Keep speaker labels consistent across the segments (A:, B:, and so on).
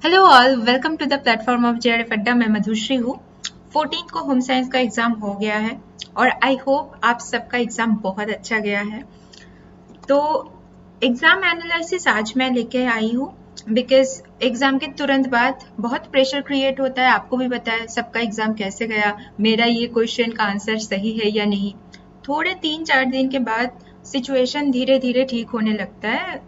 A: Hello all, welcome to the platform of JRF अड्डा। मैं मधुश्री हूँ। 14 को होम साइंस का एग्जाम हो गया है और आई होप आप सबका एग्जाम बहुत अच्छा गया है। तो एग्जाम एनालिसिस आज मैं लेके आई हूँ बिकॉज एग्जाम के तुरंत बाद बहुत प्रेशर क्रिएट होता है। आपको भी पता है सबका एग्जाम कैसे गया, मेरा ये क्वेश्चन का आंसर सही है या नहीं। थोड़े 3-4 दिन के बाद सिचुएशन धीरे धीरे ठीक होने लगता है,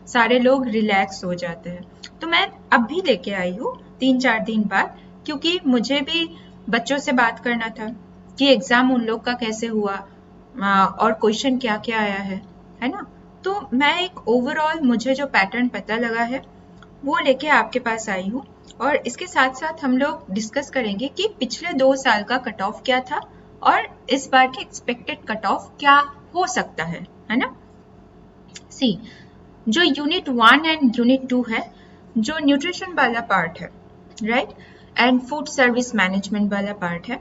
A: सारे लोग रिलैक्स हो जाते हैं। तो मैं अब भी लेके आई हूँ 3-4 दिन बाद, क्योंकि मुझे भी बच्चों से बात करना था कि एग्जाम उन लोग का कैसे हुआ और क्वेश्चन क्या क्या आया है ना। तो मैं एक ओवरऑल मुझे जो पैटर्न पता लगा है वो लेके आपके पास आई हूँ और इसके साथ साथ हम लोग डिस्कस करेंगे कि पिछले 2 साल का कट ऑफ क्या था और इस बार की एक्सपेक्टेड कट ऑफ क्या हो सकता है ना। सी, जो यूनिट 1 एंड यूनिट 2 है, जो न्यूट्रिशन वाला पार्ट है, right, and food service management वाला पार्ट है,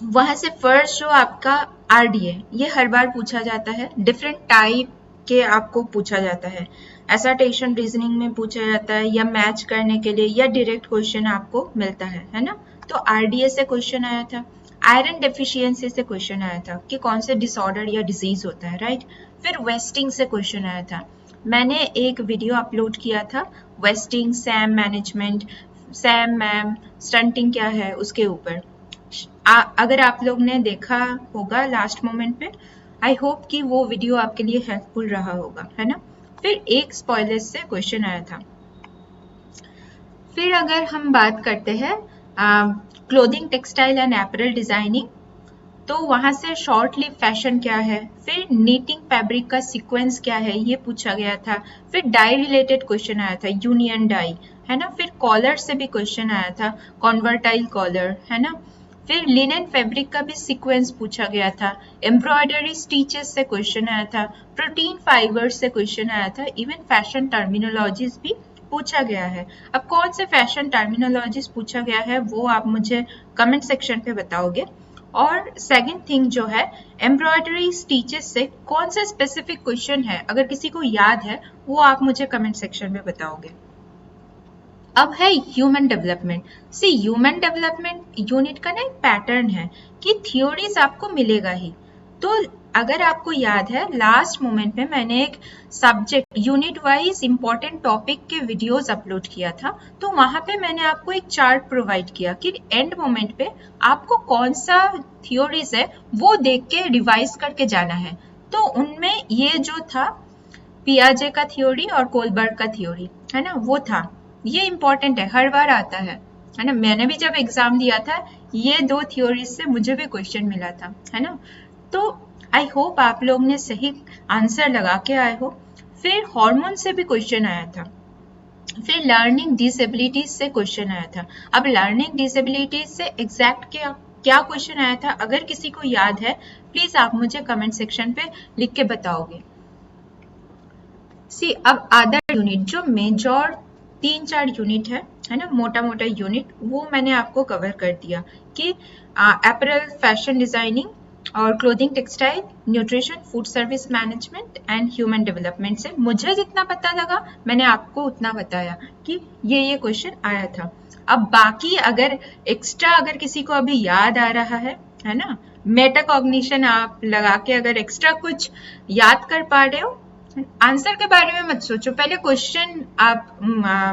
A: वहां से फर्स्ट जो आपका आरडीए, ये हर बार पूछा जाता है। डिफरेंट टाइप के आपको पूछा जाता है, एसर्टेशन रीजनिंग में पूछा जाता है या मैच करने के लिए या डायरेक्ट क्वेश्चन आपको मिलता है ना। तो आरडीए से क्वेश्चन आया था, आयरन डेफिशिएंसी से क्वेश्चन आया था कि कौन से डिसऑर्डर या डिजीज होता है, राइट। फिर वेस्टिंग से क्वेश्चन आया था, मैंने एक वीडियो अपलोड किया था wasting, Sam management, Sam ma'am stunting क्या है उसके ऊपर। अगर आप लोग ने देखा होगा लास्ट मोमेंट पे, आई होप कि वो वीडियो आपके लिए हेल्पफुल रहा होगा, है ना। फिर एक स्पॉयलर्स से क्वेश्चन आया था। फिर अगर हम बात करते हैं clothing, textile and apparel designing, तो वहां से शॉर्ट लिव फैशन क्या है, फिर नीटिंग फैब्रिक का सीक्वेंस क्या है ये पूछा गया था। फिर डाई रिलेटेड क्वेश्चन आया था, यूनियन डाई, है ना। फिर कॉलर से भी क्वेश्चन आया था, कॉन्वर्टाइल कॉलर, है ना। फिर लिनन फैब्रिक का भी सीक्वेंस पूछा गया था, एम्ब्रॉयडरी स्टिचेस से क्वेश्चन आया था, प्रोटीन फाइबर से क्वेश्चन आया था, इवन फैशन टर्मिनोलॉजीज भी पूछा गया है। अब कौन से फैशन टर्मिनोलॉजीज पूछा गया है वो आप मुझे कमेंट सेक्शन पे बताओगे। और सेकंड थिंग जो है, एम्ब्रॉयडरी स्टिचेस से कौन सा स्पेसिफिक क्वेश्चन है, अगर किसी को याद है वो आप मुझे कमेंट सेक्शन में बताओगे। अब है ह्यूमन डेवलपमेंट। सी, ह्यूमन डेवलपमेंट यूनिट का ना एक पैटर्न है कि थियोरीज आपको मिलेगा ही। तो अगर आपको याद है लास्ट मोमेंट में मैंने एक subject unit wise important topic के वीडियोस अपलोड किया था, तो वहां पे मैंने आपको एक चार्ट प्रोवाइड किया कि एंड मोमेंट पे आपको कौन सा थियोरीज है वो देख के रिवाइज करके जाना है। तो उनमें ये जो था पियाजे का थ्योरी और कोलबर्ग का थ्योरी, है ना, वो था। ये इंपॉर्टेंट है, हर बार आता है ना। मैंने भी जब एग्जाम दिया था ये 2 थ्योरीज से मुझे भी क्वेश्चन मिला था, है ना। तो आई होप आप लोग ने सही आंसर लगा के आए हो। फिर हार्मोन से भी क्वेश्चन आया था, फिर लर्निंग डिसेबिलिटीज से क्वेश्चन आया था। अब लर्निंग डिसेबिलिटीज से एग्जैक्ट क्या क्या क्वेश्चन आया था, अगर किसी को याद है प्लीज आप मुझे कमेंट सेक्शन पे लिख के बताओगे। सी, अब अदर यूनिट जो मेजर 3-4 यूनिट है ना, मोटा मोटा यूनिट, वो मैंने आपको कवर कर दिया कि अपैरल, फैशन डिजाइनिंग और clothing, textile, nutrition, food service management and human development से मुझे जितना पता लगा मैंने आपको उतना बताया कि ये क्वेश्चन आया था। अब बाकी अगर एक्स्ट्रा अगर किसी को अभी याद आ रहा है ना, मेटाकॉग्निशन आप लगा के अगर एक्स्ट्रा कुछ याद कर पा रहे हो, आंसर के बारे में मत सोचो, पहले क्वेश्चन आप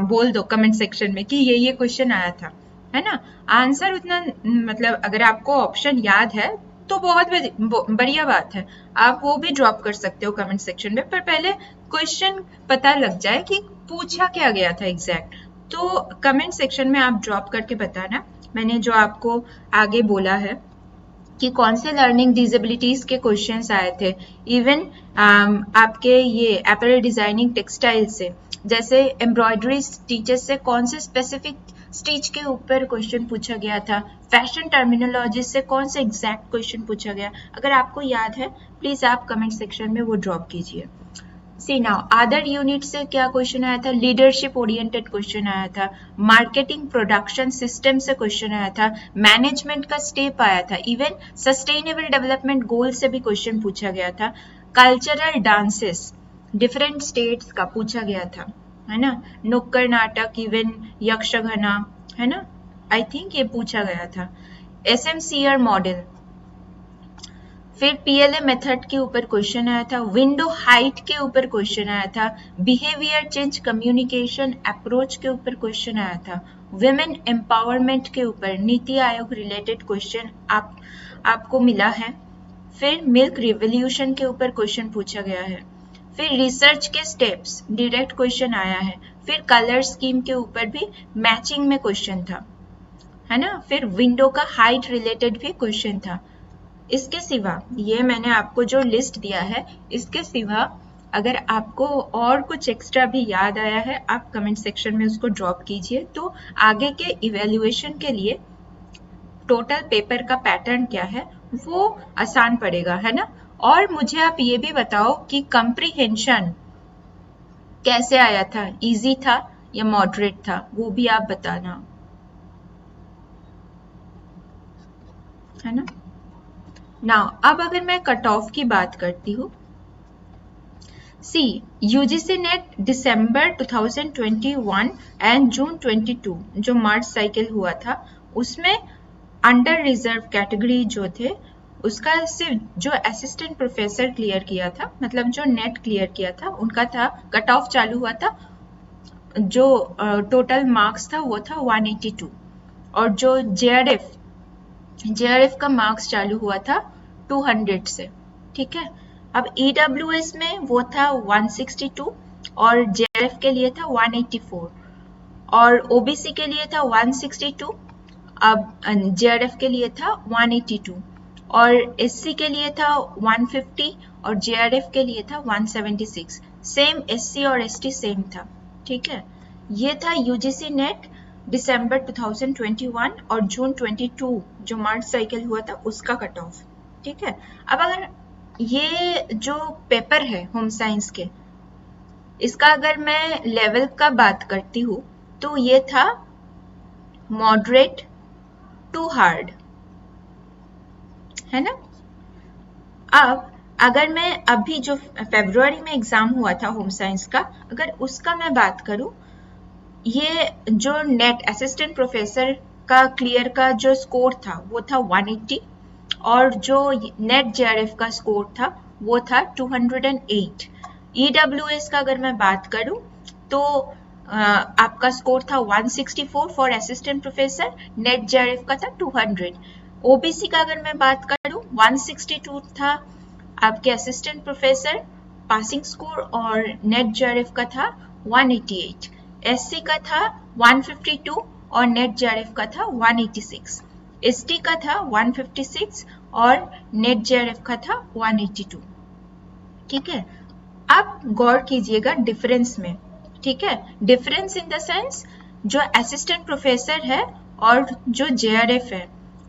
A: बोल दो कमेंट सेक्शन में कि ये क्वेश्चन आया था, है ना। आंसर उतना मतलब अगर आपको ऑप्शन याद है तो बहुत बढ़िया बात है, आप वो भी ड्रॉप कर सकते हो कमेंट सेक्शन में, पर पहले क्वेश्चन पता लग जाए कि पूछा क्या गया था एग्जैक्ट। तो कमेंट सेक्शन में आप ड्रॉप करके बताना मैंने जो आपको आगे बोला है कि कौन से लर्निंग डिसेबिलिटीज के क्वेश्चंस आए थे। इवन आपके ये अपैरल डिजाइनिंग, टेक्सटाइल से, जैसे एम्ब्रॉयडरी स्टिचेस से कौन से स्पेसिफिक स्टिच के ऊपर क्वेश्चन पूछा गया था, फैशन टर्मिनोलॉजी से कौन से एग्जैक्ट क्वेश्चन पूछा गया, अगर आपको याद है प्लीज आप कमेंट सेक्शन में वो ड्रॉप कीजिए। सी नाउ, अदर यूनिट से क्या क्वेश्चन आया था, लीडरशिप ओरिएंटेड क्वेश्चन आया था, मार्केटिंग प्रोडक्शन सिस्टम से क्वेश्चन आया था, मैनेजमेंट का स्टेप आया था, इवन सस्टेनेबल डेवलपमेंट गोल से भी क्वेश्चन पूछा गया था, कल्चरल डांसेस डिफरेंट स्टेट्स का पूछा गया था, है ना, नुक्कड़ नाटक, इवन यक्षगना, है ना, आई थिंक ये पूछा गया था। एसएमसीआर मॉडल, फिर पीएलए मेथड के ऊपर क्वेश्चन आया था, विंडो हाइट के ऊपर क्वेश्चन आया था, बिहेवियर चेंज कम्युनिकेशन अप्रोच के ऊपर क्वेश्चन आया था, विमेन एम्पावरमेंट के ऊपर नीति आयोग रिलेटेड क्वेश्चन आपको मिला है। फिर मिल्क रिवोल्यूशन के ऊपर क्वेश्चन पूछा गया है। फिर रिसर्च के स्टेप्स डायरेक्ट क्वेश्चन आया है। फिर कलर स्कीम के ऊपर भी मैचिंग में क्वेश्चन था, है ना। फिर विंडो का हाइट रिलेटेड भी क्वेश्चन था। इसके सिवा, ये मैंने आपको जो लिस्ट दिया है, इसके सिवा अगर आपको और कुछ एक्स्ट्रा भी याद आया है, आप कमेंट सेक्शन में उसको ड्रॉप कीजिए, तो आगे के इवैल्यूएशन के लिए टोटल पेपर का पैटर्न क्या है वो आसान पड़ेगा, है ना। और मुझे आप ये भी बताओ कि कंप्रीहेंशन कैसे आया था, इजी था या मॉडरेट था, वो भी आप बताना, है ना। नाउ अब अगर मैं कट ऑफ की बात करती हूँ, सी UGC NET December 2021 and June 22 जो मार्च साइकिल हुआ था, उसमें अंडर रिजर्व कैटेगरी जो थे उसका सिर्फ जो असिस्टेंट प्रोफेसर क्लियर किया था, मतलब जो नेट क्लियर किया था, उनका था कट ऑफ चालू हुआ था, जो टोटल मार्क्स था वो था 182, और जो जेआरएफ का मार्क्स चालू हुआ था 200 से, ठीक है। अब ईडब्ल्यूएस में वो था 162 और जेआरएफ के लिए था 184, और ओबीसी के लिए था 162, अब जेआरएफ के लिए था 182, और एससी के लिए था 150 और जेआरएफ के लिए था 176। सेम एससी और एसटी सेम था, ठीक है। ये था यूजीसी नेट दिसंबर 2021 और जून 22 जो मार्च साइकिल हुआ था उसका कट ऑफ, ठीक है। अब अगर ये जो पेपर है होम साइंस के, इसका अगर मैं लेवल का बात करती हूँ तो ये था मॉडरेट टू हार्ड, है ना। अब अगर मैं अभी जो फरवरी में एग्जाम हुआ था होम साइंस का, अगर उसका मैं बात करूं, ये जो नेट असिस्टेंट प्रोफेसर का क्लियर का जो स्कोर था वो था 180, और जो नेट जेआरएफ का स्कोर था वो था 208। ईडब्ल्यूएस का अगर मैं बात करूं तो आपका स्कोर था 164 for assistant professor, net JRF का था 200। ओबीसी का अगर मैं बात करूं 162 था आपके असिस्टेंट प्रोफेसर पासिंग स्कोर, और नेट जेआरएफ का था 188। एससी का था 152 और नेट जेआरएफ का था 186। एसटी का था 156 और नेट जेआरएफ का था 182, ठीक है। अब गौर कीजिएगा डिफरेंस में, ठीक है। डिफरेंस इन द सेंस जो असिस्टेंट प्रोफेसर है और जो जेआरएफ है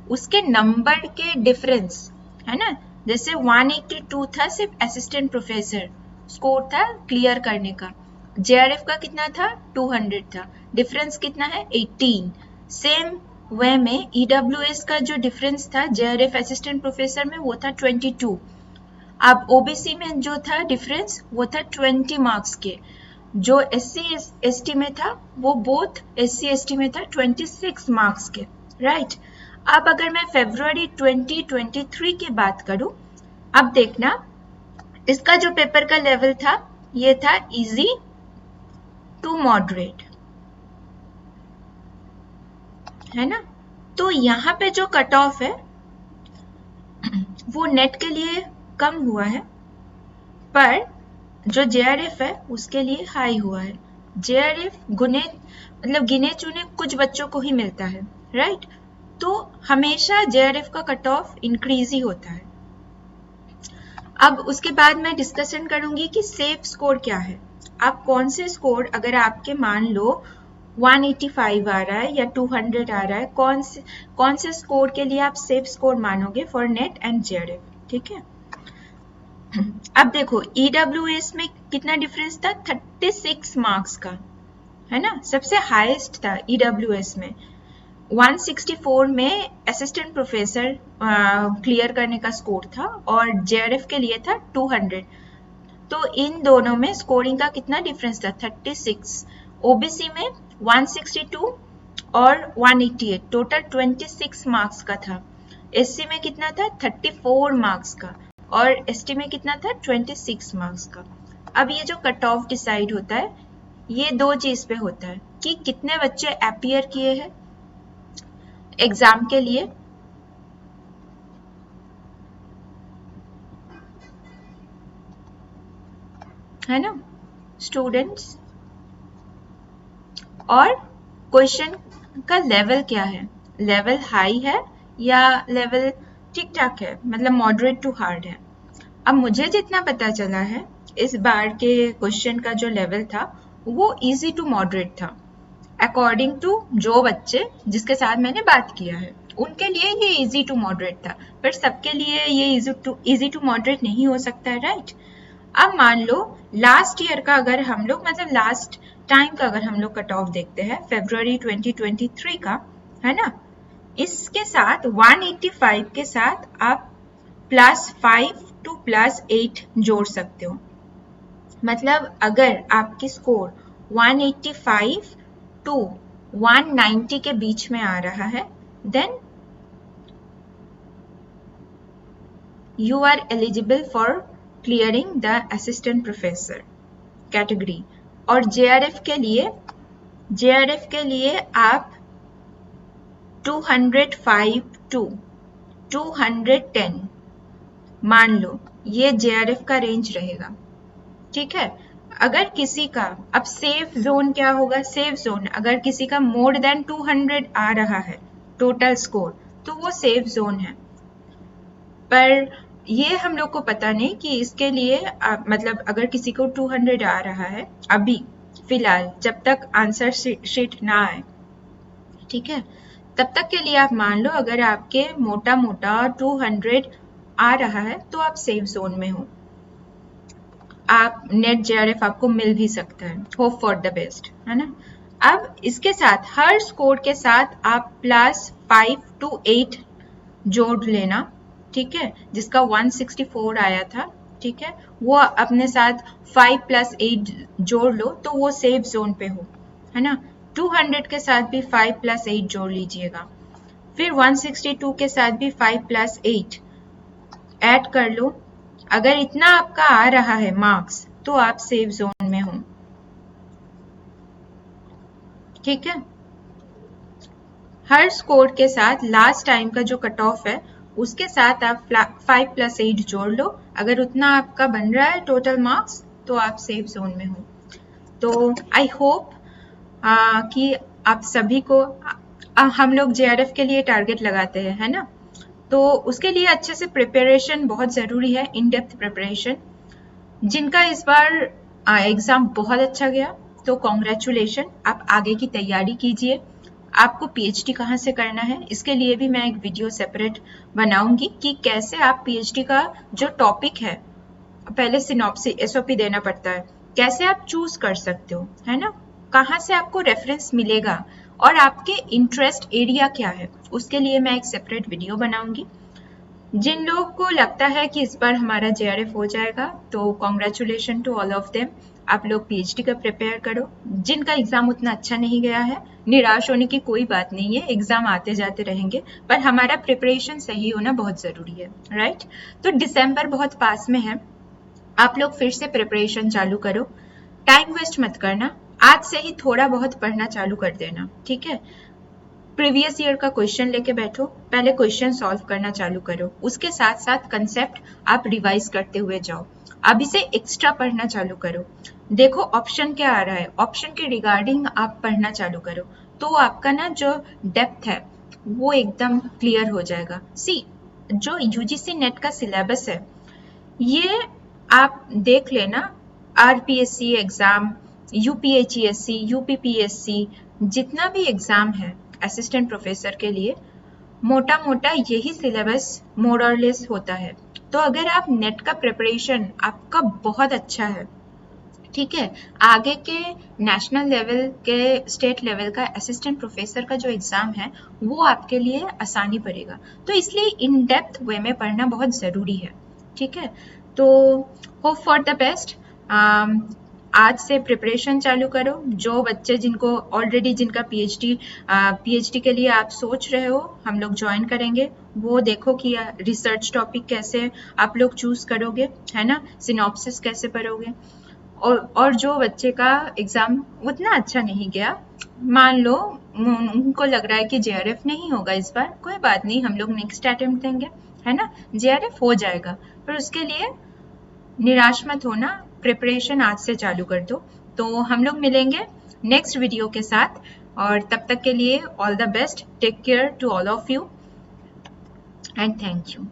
A: उसके नंबर के डिफरेंस, है ना। जैसे 182 था सिर्फ असिस्टेंट प्रोफेसर स्कोर था क्लियर करने का, जेआरएफ का कितना था 200 था, डिफरेंस कितना है 18। सेम वे में ईडब्ल्यूएस का जो डिफरेंस था जेआरएफ असिस्टेंट प्रोफेसर में वो था 22। अब ओबीसी में जो था डिफरेंस वो था 20 मार्क्स के, जो एससी एसटी में था वो बोथ एससी एसटी में था 26 मार्क्स के, राइट। अब अगर मैं फरवरी 2023 की बात करूं, अब देखना इसका जो पेपर का लेवल था ये था इजी टू मॉडरेट, है ना। तो यहाँ पे जो कट ऑफ है वो नेट के लिए कम हुआ है, पर जो जेआरएफ है उसके लिए हाई हुआ है। जेआरएफ गिने चुने कुछ बच्चों को ही मिलता है, राइट। तो हमेशा जेआरएफ का कट ऑफ इंक्रीज ही होता है। अब उसके बाद मैं डिस्कशन करूंगी कि सेफ स्कोर क्या है। आप कौन से स्कोर, अगर आपके मान लो 185 आ रहा है या 200 आ रहा है, कौन से स्कोर के लिए आप सेफ स्कोर मानोगे फॉर नेट एंड जेआरएफ, ठीक है। अब देखो ईडब्ल्यूएस में कितना डिफरेंस था 36 मार्क्स का, है ना, सबसे हाईएस्ट था ईडब्ल्यूएस में। 164 में असिस्टेंट प्रोफेसर क्लियर करने का स्कोर था और जेआरएफ के लिए था 200। तो इन दोनों में स्कोरिंग का कितना डिफरेंस था? 36। ओबीसी में 162 और 188, टोटल 26 मार्क्स का था। एससी में कितना था? 34 मार्क्स का, और एसटी में कितना था? 26 मार्क्स का। अब ये जो कट ऑफ डिसाइड होता है, ये दो चीज पे होता है कि कितने बच्चे अपीयर किए हैं एग्जाम के लिए, है ना स्टूडेंट्स, और क्वेश्चन का लेवल क्या है, लेवल हाई है या लेवल ठीक ठाक है, मतलब मॉडरेट टू हार्ड है। अब मुझे जितना पता चला है, इस बार के क्वेश्चन का जो लेवल था वो इजी टू मॉडरेट था, अकॉर्डिंग टू जो बच्चे जिसके साथ मैंने बात किया है उनके लिए ये इजी टू मॉडरेट था, पर सबके लिए ये इजी टू मॉडरेट नहीं हो सकता है, राइट। अब मान लो लास्ट ईयर का अगर हम लोग, मतलब लास्ट टाइम का अगर हम लोग कट ऑफ देखते हैं फरवरी 2023 का, है ना, इसके साथ 185 के साथ आप +5 to +8 जोड़ सकते हो। मतलब अगर आपकी स्कोर 185 to 190 के बीच में आ रहा है, then you are eligible for clearing the assistant professor category. और JRF के लिए आप 205 to 210 मान लो, ये JRF का रेंज रहेगा, ठीक है। अगर किसी का, अब सेफ जोन क्या होगा, सेफ जोन अगर किसी का मोर देन 200 आ रहा है टोटल स्कोर, तो वो सेफ जोन है। पर ये हम लोग को पता नहीं कि इसके लिए मतलब अगर किसी को 200 आ रहा है अभी फिलहाल, जब तक आंसर शीट ना आए, ठीक है, तब तक के लिए आप मान लो अगर आपके मोटा मोटा 200 आ रहा है तो आप सेफ जोन में हो, आप नेट JRF आपको मिल भी सकता है, होप फॉर द बेस्ट, है ना। अब इसके साथ हर स्कोर के साथ आप +5 to 8 जोड़ लेना, ठीक है, जिसका 164 आया था, ठीक है, वो अपने साथ 5 + 8 जोड़ लो तो वो सेफ जोन पे हो, है ना। 200 के साथ भी 5 + 8 जोड़ लीजिएगा, फिर 162 के साथ भी 5 + 8 ऐड कर लो। अगर इतना आपका आ रहा है मार्क्स तो आप सेफ जोन में हो, ठीक है। हर स्कोर के साथ लास्ट टाइम का जो कट ऑफ है उसके साथ आप 5 + 8 जोड़ लो, अगर उतना आपका बन रहा है टोटल मार्क्स तो आप सेफ जोन में हो। तो आई होप कि आप सभी को, हम लोग JRF के लिए टारगेट लगाते हैं, है ना, तो उसके लिए अच्छे से प्रिपरेशन बहुत ज़रूरी है, इन डेप्थ प्रिपरेशन। जिनका इस बार एग्ज़ाम बहुत अच्छा गया तो कॉन्ग्रेचुलेशन, आप आगे की तैयारी कीजिए। आपको PhD कहाँ से करना है, इसके लिए भी मैं एक वीडियो सेपरेट बनाऊंगी कि कैसे आप PhD का जो टॉपिक है, पहले सिनॉप्सिस SOP देना पड़ता है, कैसे आप चूज कर सकते हो, है ना, कहाँ से आपको रेफरेंस मिलेगा और आपके इंटरेस्ट एरिया क्या है, उसके लिए मैं एक सेपरेट वीडियो बनाऊंगी। जिन लोगों को लगता है कि इस बार हमारा JRF हो जाएगा तो congratulation to all of them, आप लोग PhD का प्रिपेयर करो। जिनका एग्जाम उतना अच्छा नहीं गया है, निराश होने की कोई बात नहीं है, एग्जाम आते जाते रहेंगे, पर हमारा प्रिपरेशन सही होना बहुत ज़रूरी है, राइट। तो दिसंबर बहुत पास में है, आप लोग फिर से प्रिपरेशन चालू करो, टाइम वेस्ट मत करना, आज से ही थोड़ा बहुत पढ़ना चालू कर देना, ठीक है। प्रीवियस ईयर का क्वेश्चन लेके बैठो, पहले क्वेश्चन सॉल्व करना चालू करो, उसके साथ साथ कंसेप्ट आप रिवाइज करते हुए जाओ, अभी से एक्स्ट्रा पढ़ना चालू करो। देखो ऑप्शन क्या आ रहा है, ऑप्शन के रिगार्डिंग आप पढ़ना चालू करो, तो आपका ना जो डेप्थ है वो एकदम क्लियर हो जाएगा। सी, जो UGC नेट का सिलेबस है ये आप देख लेना, RPSC एग्जाम, UPHESC, UPPSC, जितना भी एग्जाम है असिस्टेंट प्रोफेसर के लिए, मोटा मोटा यही सिलेबस मोर और लेस होता है। तो अगर आप नेट का प्रिपरेशन आपका बहुत अच्छा है, ठीक है, आगे के नेशनल लेवल के, स्टेट लेवल का असिस्टेंट प्रोफेसर का जो एग्ज़ाम है वो आपके लिए आसानी पड़ेगा। तो इसलिए इन डेप्थ वे में पढ़ना बहुत ज़रूरी है, ठीक है। तो होप फॉर द बेस्ट। आज से प्रिपरेशन चालू करो। जो बच्चे जिनको ऑलरेडी जिनका पीएचडी के लिए आप सोच रहे हो हम लोग ज्वाइन करेंगे, वो देखो कि रिसर्च टॉपिक कैसे आप लोग चूज करोगे, है ना, सिनॉप्सिस कैसे पढ़ोगे। और जो बच्चे का एग्जाम उतना अच्छा नहीं गया, मान लो उनको लग रहा है कि जेआरएफ नहीं होगा इस बार, कोई बात नहीं, हम लोग नेक्स्ट अटेम्प्ट देंगे, है ना, जेआरएफ हो जाएगा। पर उसके लिए निराश मत होना, प्रिपरेशन आज से चालू कर दो। तो हम लोग मिलेंगे नेक्स्ट वीडियो के साथ, और तब तक के लिए all the best, take care to all of you and thank you.